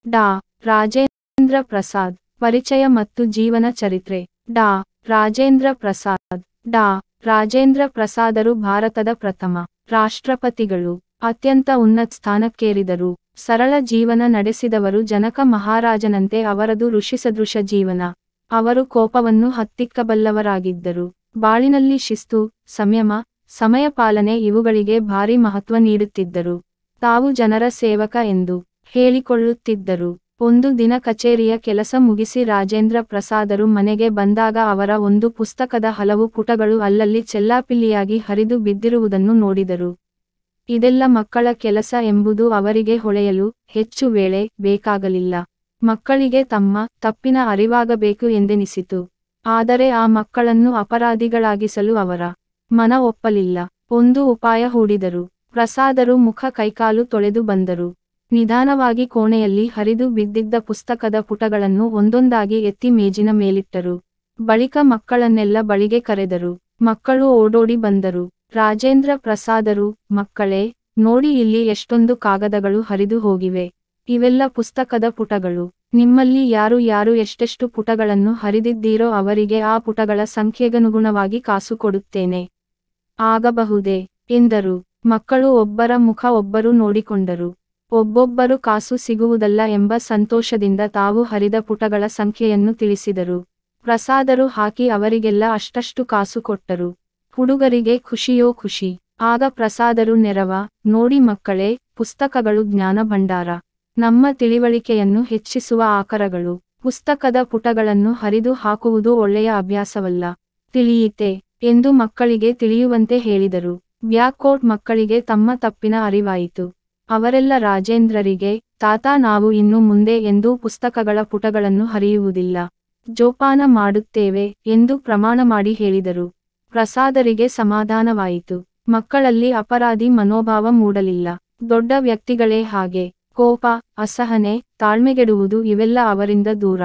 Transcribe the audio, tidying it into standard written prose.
ಡಾ. ರಾಜೇಂದ್ರ ಪ್ರಸಾದ್. ಪರಿಚಯ ಮತ್ತು ಜೀವನ ಚರಿತ್ರೆ. ಡಾ. ರಾಜೇಂದ್ರ ಪ್ರಸಾದ್. ಡಾ. ರಾಜೇಂದ್ರ ಪ್ರಸಾದರು ಭಾರತದ ಪ್ರಥಮ ರಾಷ್ಟ್ರಪತಿಗಳು. ಅತ್ಯಂತ ಉನ್ನತ ಸ್ಥಾನಕ್ಕೇರಿದರು. ಸರಳ ಜೀವನ ನಡೆಸಿದವರು. ಜನಕ ಮಹಾರಾಜನಂತೆ ಅವರದು ಋಷಿಸದೃಶ ಜೀವನ. ಅವರು ಕೋಪವನ್ನು ಹತ್ತಿಕ್ಕಬಲ್ಲವರಾಗಿದ್ದರು. ಬಾಳಿನಲ್ಲಿ ಶಿಸ್ತು, ಸಂಯಮ, ಸಮಯ ಪಾಲನೆ ಇವುಗಳಿಗೆ ಭಾರಿ ಮಹತ್ವ ನೀಡುತ್ತಿದ್ದರು. ತಾವು ಜನರ ಸೇವಕ ಎಂದು ಹೇಳಿಕೊಳ್ಳುತ್ತಿದ್ದರು. ಒಂದು ದಿನ ಕಚೇರಿಯ ಕೆಲಸ ಮುಗಿಸಿ ರಾಜೇಂದ್ರ ಪ್ರಸಾದರು ಮನೆಗೆ ಬಂದಾಗ ಅವರ ಒಂದು ಪುಸ್ತಕದ ಹಲವು ಪುಟಗಳು ಅಲ್ಲಲ್ಲಿ ಚೆಲ್ಲಾಪಿಲ್ಲಿಯಾಗಿ ಹರಿದು ಬಿದ್ದಿರುವುದನ್ನು ನೋಡಿದರು. ಇದೆಲ್ಲ ಮಕ್ಕಳ ಕೆಲಸ ಎಂಬುದು ಅವರಿಗೆ ಹೊಳೆಯಲು ಹೆಚ್ಚು ವೇಳೆ ಬೇಕಾಗಲಿಲ್ಲ. ಮಕ್ಕಳಿಗೆ ತಮ್ಮ ತಪ್ಪಿನ ಅರಿವಾಗಬೇಕು ಎಂದೆನಿಸಿತು. ಆದರೆ ಆ ಮಕ್ಕಳನ್ನು ಅಪರಾಧಿಗಳಾಗಿಸಲು ಅವರ ಮನ ಒಪ್ಪಲಿಲ್ಲ. ಒಂದು ಉಪಾಯ ಹೂಡಿದರು. ಪ್ರಸಾದರು ಮುಖ ಕೈಕಾಲು ತೊಳೆದು ಬಂದರು. ನಿಧಾನವಾಗಿ ಕೋಣೆಯಲ್ಲಿ ಹರಿದು ಬಿದ್ದಿದ್ದ ಪುಸ್ತಕದ ಪುಟಗಳನ್ನು ಒಂದೊಂದಾಗಿ ಎತ್ತಿ ಮೇಜಿನ ಮೇಲಿಟ್ಟರು. ಬಳಿಕ ಮಕ್ಕಳನ್ನೆಲ್ಲ ಬಳಿಗೆ ಕರೆದರು. ಮಕ್ಕಳು ಓಡೋಡಿ ಬಂದರು. ರಾಜೇಂದ್ರ ಪ್ರಸಾದರು, ಮಕ್ಕಳೇ, ನೋಡಿ ಇಲ್ಲಿ ಎಷ್ಟೊಂದು ಕಾಗದಗಳು ಹರಿದು ಹೋಗಿವೆ. ಇವೆಲ್ಲ ಪುಸ್ತಕದ ಪುಟಗಳು. ನಿಮ್ಮಲ್ಲಿ ಯಾರು ಯಾರು ಎಷ್ಟೆಷ್ಟು ಪುಟಗಳನ್ನು ಹರಿದಿದ್ದೀರೋ ಅವರಿಗೆ ಆ ಪುಟಗಳ ಸಂಖ್ಯೆಗನುಗುಣವಾಗಿ ಕಾಸು ಕೊಡುತ್ತೇನೆ. ಆಗಬಹುದೇ ಎಂದರು. ಮಕ್ಕಳು ಒಬ್ಬರ ಮುಖ ಒಬ್ಬರು ನೋಡಿಕೊಂಡರು. ಒಬ್ಬೊಬ್ಬರು ಕಾಸು ಸಿಗುವುದಲ್ಲ ಎಂಬ ಸಂತೋಷದಿಂದ ತಾವು ಹರಿದ ಪುಟಗಳ ಸಂಖ್ಯೆಯನ್ನು ತಿಳಿಸಿದರು. ಪ್ರಸಾದರು ಹಾಕಿ ಅವರಿಗೆಲ್ಲ ಅಷ್ಟಷ್ಟು ಕಾಸು ಕೊಟ್ಟರು. ಹುಡುಗರಿಗೆ ಖುಷಿಯೋ ಖುಷಿ. ಆಗ ಪ್ರಸಾದರು ನೆರವ, ನೋಡಿ ಮಕ್ಕಳೇ, ಪುಸ್ತಕಗಳು ಜ್ಞಾನ ಭಂಡಾರ. ನಮ್ಮ ತಿಳಿವಳಿಕೆಯನ್ನು ಹೆಚ್ಚಿಸುವ ಆಕರಗಳು. ಪುಸ್ತಕದ ಪುಟಗಳನ್ನು ಹರಿದು ಹಾಕುವುದು ಒಳ್ಳೆಯ ಅಭ್ಯಾಸವಲ್ಲ. ತಿಳಿಯಿತೆ ಎಂದು ಮಕ್ಕಳಿಗೆ ತಿಳಿಯುವಂತೆ ಹೇಳಿದರು. ಬ್ಯಾಕ್ಕೋಟ್ ಮಕ್ಕಳಿಗೆ ತಮ್ಮ ತಪ್ಪಿನ ಅರಿವಾಯಿತು. ಅವರೆಲ್ಲ ರಾಜೇಂದ್ರರಿಗೆ, ತಾತ ನಾವು ಇನ್ನು ಮುಂದೆ ಎಂದೂ ಪುಸ್ತಕಗಳ ಪುಟಗಳನ್ನು ಹರಿಯುವುದಿಲ್ಲ. ಜೋಪಾನ ಮಾಡುತ್ತೇವೆ ಎಂದು ಪ್ರಮಾಣ ಮಾಡಿ ಹೇಳಿದರು. ಪ್ರಸಾದರಿಗೆ ಸಮಾಧಾನವಾಯಿತು. ಮಕ್ಕಳಲ್ಲಿ ಅಪರಾಧಿ ಮನೋಭಾವ ಮೂಡಲಿಲ್ಲ. ದೊಡ್ಡ ವ್ಯಕ್ತಿಗಳೇ ಹಾಗೆ. ಕೋಪ, ಅಸಹನೆ, ತಾಳ್ಮೆಗೆಡುವುದು ಇವೆಲ್ಲ ಅವರಿಂದ ದೂರ